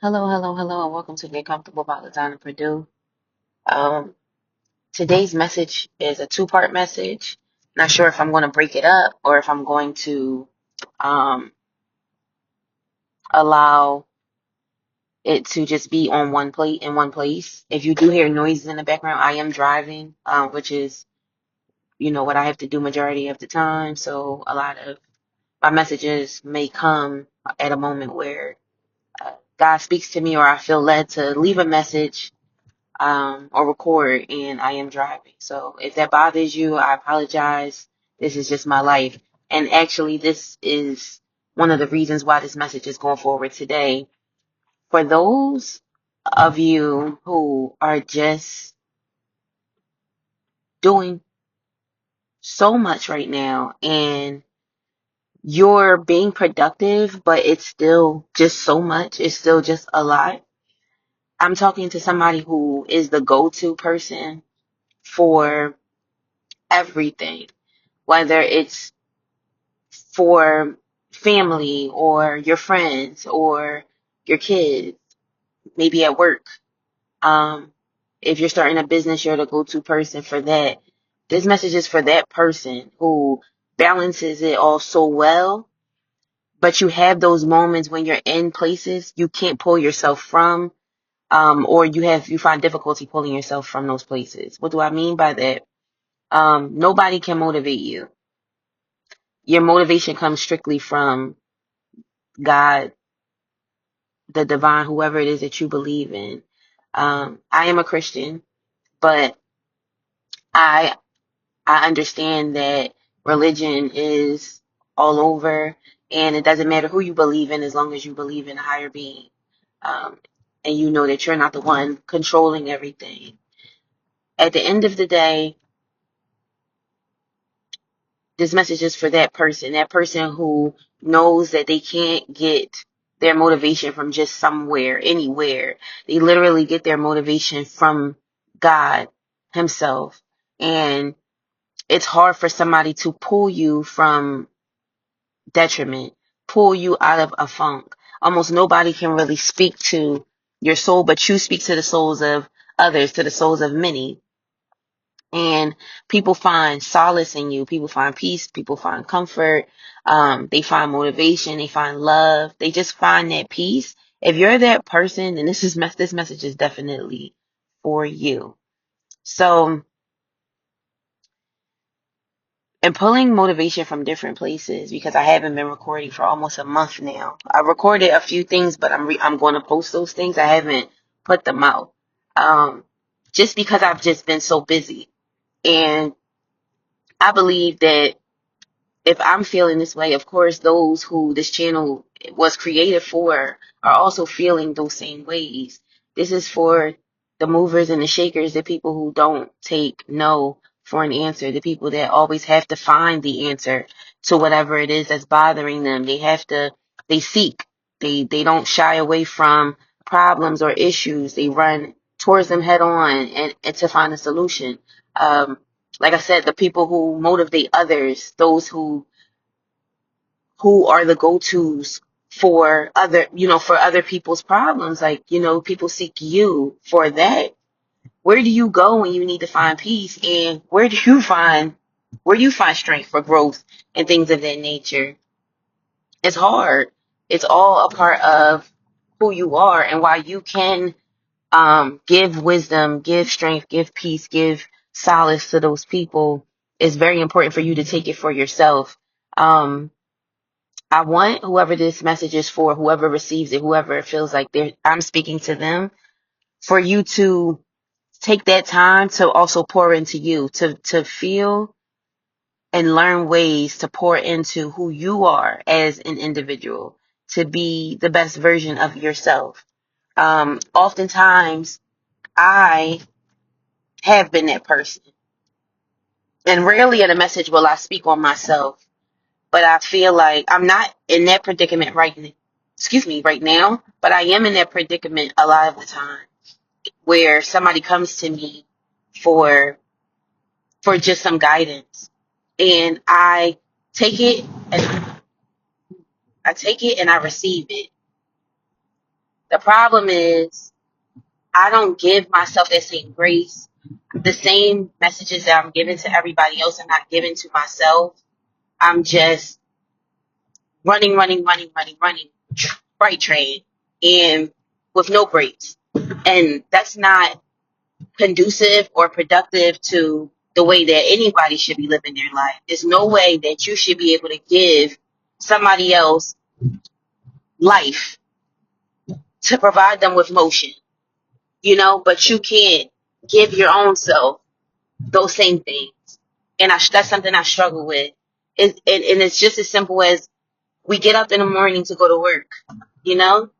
Hello, hello, hello, and welcome to Get Comfortable by Lizana-Prodeaux. Um, Today's message is a two-part message. Not sure if I'm going to break it up or if I'm going to um, allow it to just be on one plate in one place. If you do hear noises in the background, I am driving, which is, what I have to do majority of the time. So a lot of my messages may come at a moment where God speaks to me or I feel led to leave a message or record, and I am driving. So if that bothers you, I apologize. This is just my life. And actually, this is one of the reasons why this message is going forward today. For those of you who are just doing so much right now and you're being productive, but it's still just so much, it's still just a lot. I'm talking to somebody who is the go-to person for everything, whether it's for family or your friends or your kids, maybe at work. Um, if you're starting a business, you're the go-to person for that. This message is for that person who balances it all so well, but you have those moments when you're in places you can't pull yourself from, or you find difficulty pulling yourself from those places. What do I mean by that? Nobody can motivate you. Your motivation comes strictly from God, the divine, whoever it is that you believe in. I am a Christian, but I I understand that religion is all over, and it doesn't matter who you believe in as long as you believe in a higher being, um, and you know that you're not the one controlling everything. At the end of the day, this message is for that person who knows that they can't get their motivation from just somewhere, anywhere. They literally get their motivation from God Himself. And it's hard for somebody to pull you from detriment, pull you out of a funk. Almost nobody can really speak to your soul, but you speak to the souls of others, to the souls of many. And people find solace in you. People find peace. People find comfort. They find motivation. They find love. They just find that peace. If you're that person, then this message is definitely for you. So, and pulling motivation from different places, because I haven't been recording for almost a month now. I recorded a few things, but I'm going to post those things. I haven't put them out. Just because I've just been so busy. And I believe that if I'm feeling this way, of course, those who this channel was created for are also feeling those same ways. This is for the movers and the shakers, the people who don't take no for an answer, the people that always have to find the answer to whatever it is that's bothering them. They seek. They don't shy away from problems or issues. They run towards them head on and to find a solution. Like I said, the people who motivate others, those who are the go-tos for other people's problems. Like, people seek you for that. Where do you go when you need to find peace? And where you find strength for growth and things of that nature? It's hard. It's all a part of who you are and why you can give wisdom, give strength, give peace, give solace to those people. It's very important for you to take it for yourself. I want whoever this message is for, whoever receives it, whoever feels like I'm speaking to them, for you to take that time to also pour into you, to feel and learn ways to pour into who you are as an individual, to be the best version of yourself. Oftentimes, I have been that person. And rarely in a message will I speak on myself. But I feel like I'm not in that predicament right now, but I am in that predicament a lot of the time where somebody comes to me for just some guidance, and take it and I take it and I receive it. The problem is I don't give myself that same grace. The same messages that I'm giving to everybody else, I'm not giving to myself. I'm just running, freight train, and with no brakes. And that's not conducive or productive to the way that anybody should be living their life. There's no way that you should be able to give somebody else life to provide them with motion, but you can't give your own self those same things. And that's something I struggle with. And it's just as simple as we get up in the morning to go to work, you know,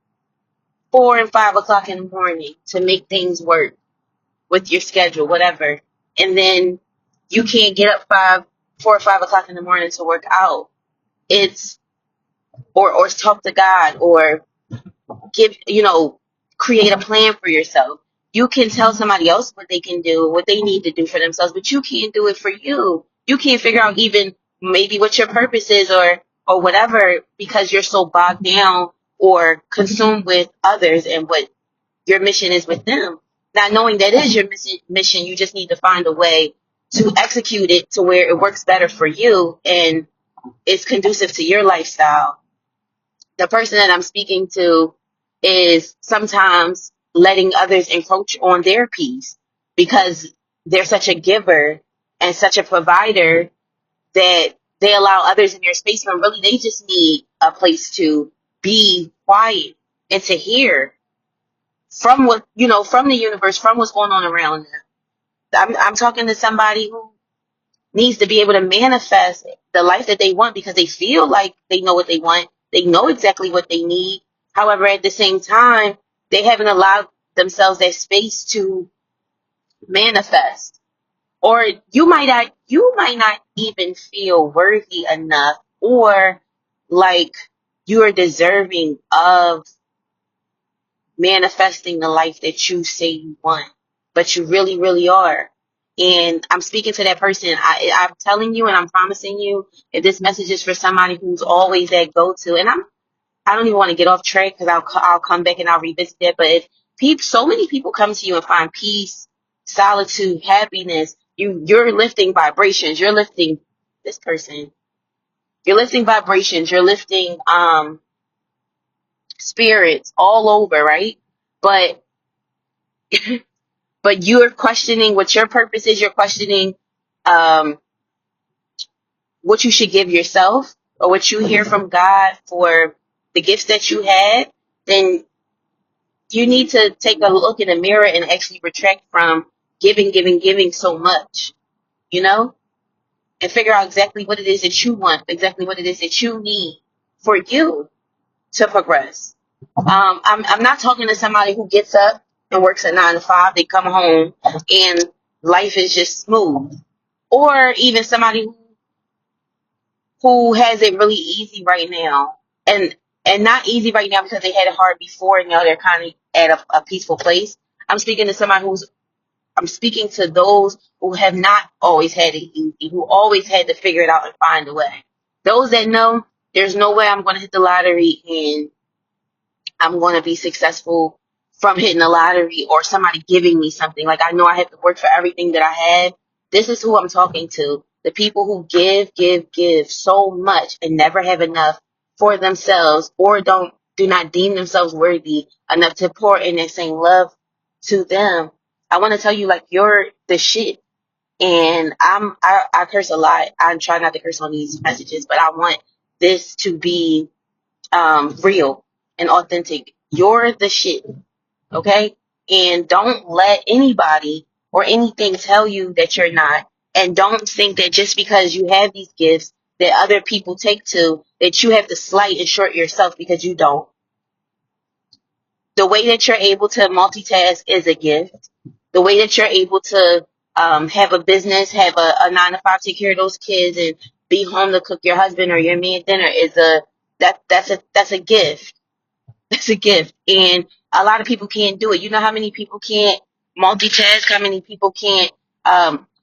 4 and 5 o'clock in the morning to make things work with your schedule, whatever. And then you can't get up 4 or 5 o'clock in the morning to work out. It's or talk to God or give, create a plan for yourself. You can tell somebody else what they can do, what they need to do for themselves, but you can't do it for you. You can't figure out even maybe what your purpose is or whatever because you're so bogged down or consumed with others and what your mission is with them. Not knowing that is your mission, you just need to find a way to execute it to where it works better for you and it's conducive to your lifestyle. The person that I'm speaking to is sometimes letting others encroach on their peace because they're such a giver and such a provider that they allow others in their space when really they just need a place to be quiet and to hear from from the universe, from what's going on around them. I'm talking to somebody who needs to be able to manifest the life that they want because they feel like they know what they want. They know exactly what they need. However, at the same time, they haven't allowed themselves that space to manifest. Or you might not even feel worthy enough or like you are deserving of manifesting the life that you say you want, but you really, really are. And I'm speaking to that person. I'm telling you and I'm promising you if this message is for somebody who's always that go-to, and I don't even want to get off track because I'll come back and I'll revisit it. But if so many people come to you and find peace, solitude, happiness, you're lifting vibrations. You're lifting this person. You're lifting vibrations. You're lifting spirits all over, right? But you're questioning what your purpose is. You're questioning um, what you should give yourself or what you hear from God for the gifts that you had. Then you need to take a look in the mirror and actually retract from giving so much, you know, and figure out exactly what it is that you want, exactly what it is that you need for you to progress. I'm not talking to somebody who gets up and works a 9 to 5. They come home and life is just smooth, or even somebody who has it really easy right now, and not easy right now because they had it hard before, and now they're kind of at a peaceful place. I'm speaking to those who have not always had it easy, who always had to figure it out and find a way. Those that know there's no way I'm going to hit the lottery and I'm going to be successful from hitting the lottery or somebody giving me something. Like I know I have to work for everything that I have. This is who I'm talking to. The people who give so much and never have enough for themselves or do not deem themselves worthy enough to pour in that same love to them. I want to tell you, like, you're the shit. And I curse a lot. I try not to curse on these messages, but I want this to be real and authentic. You're the shit, okay? And don't let anybody or anything tell you that you're not. And don't think that just because you have these gifts that other people take to, that you have to slight and short yourself because you don't. The way that you're able to multitask is a gift. The way that you're able to have a business, have a 9 to 5, take care of those kids, and be home to cook your husband or your man dinner is that's a gift. That's a gift, and a lot of people can't do it. You know how many people can't multitask? How many people can't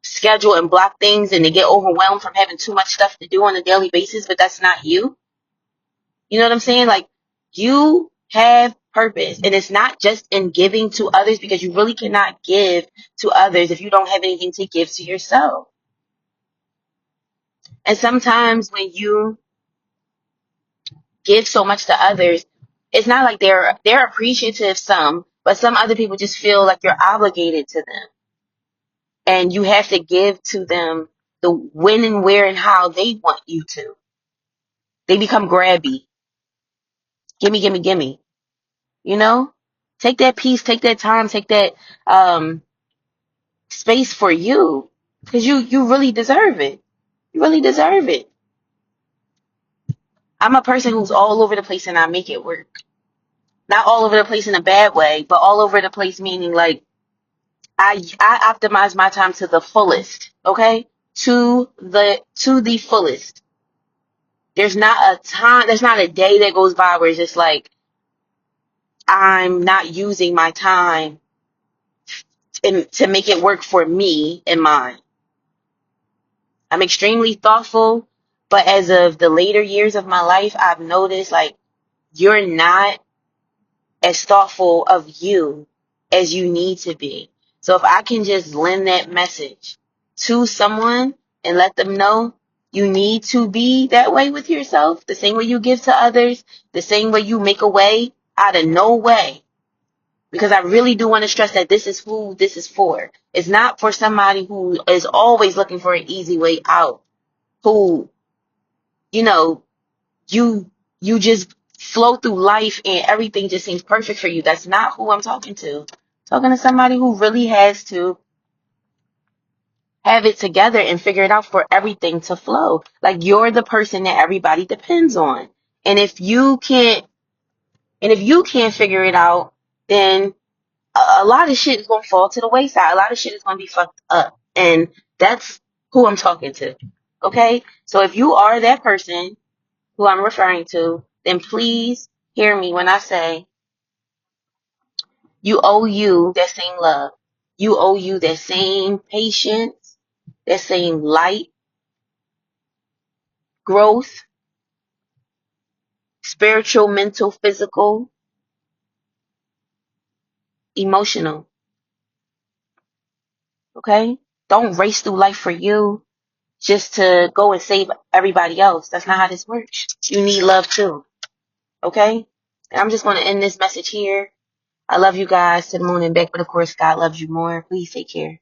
schedule and block things, and they get overwhelmed from having too much stuff to do on a daily basis? But that's not you. You know what I'm saying? Like, you have purpose. And it's not just in giving to others, because you really cannot give to others if you don't have anything to give to yourself. And sometimes when you give so much to others, it's not like they're appreciative, some, but some other people just feel like you're obligated to them. And you have to give to them the when and where and how they want you to. They become grabby. Gimme, gimme, gimme. You know? Take that peace, take that time, take that space for you. Because you really deserve it. You really deserve it. I'm a person who's all over the place and I make it work. Not all over the place in a bad way, but all over the place meaning like I optimize my time to the fullest, okay? To the fullest. There's not a day that goes by where it's just like I'm not using my time to make it work for me and mine. I'm extremely thoughtful, but as of the later years of my life, I've noticed like you're not as thoughtful of you as you need to be. So if I can just lend that message to someone and let them know you need to be that way with yourself, the same way you give to others, the same way you make a way out of no way. Because I really do want to stress that this is who this is for. It's not for somebody who is always looking for an easy way out, who, you know, you just flow through life and everything just seems perfect for you. That's not who I'm talking to. I'm talking to somebody who really has to have it together and figure it out for everything to flow. Like you're the person that everybody depends on. And if you can't figure it out, then a lot of shit is going to fall to the wayside. A lot of shit is going to be fucked up. And that's who I'm talking to. Okay? So if you are that person who I'm referring to, then please hear me when I say you owe you that same love. You owe you that same patience, that same light, growth, spiritual, mental, physical, emotional. Okay? Don't race through life for you just to go and save everybody else. That's not how this works. You need love too. Okay? And I'm just going to end this message here. I love you guys to the moon and back, but of course, God loves you more. Please take care.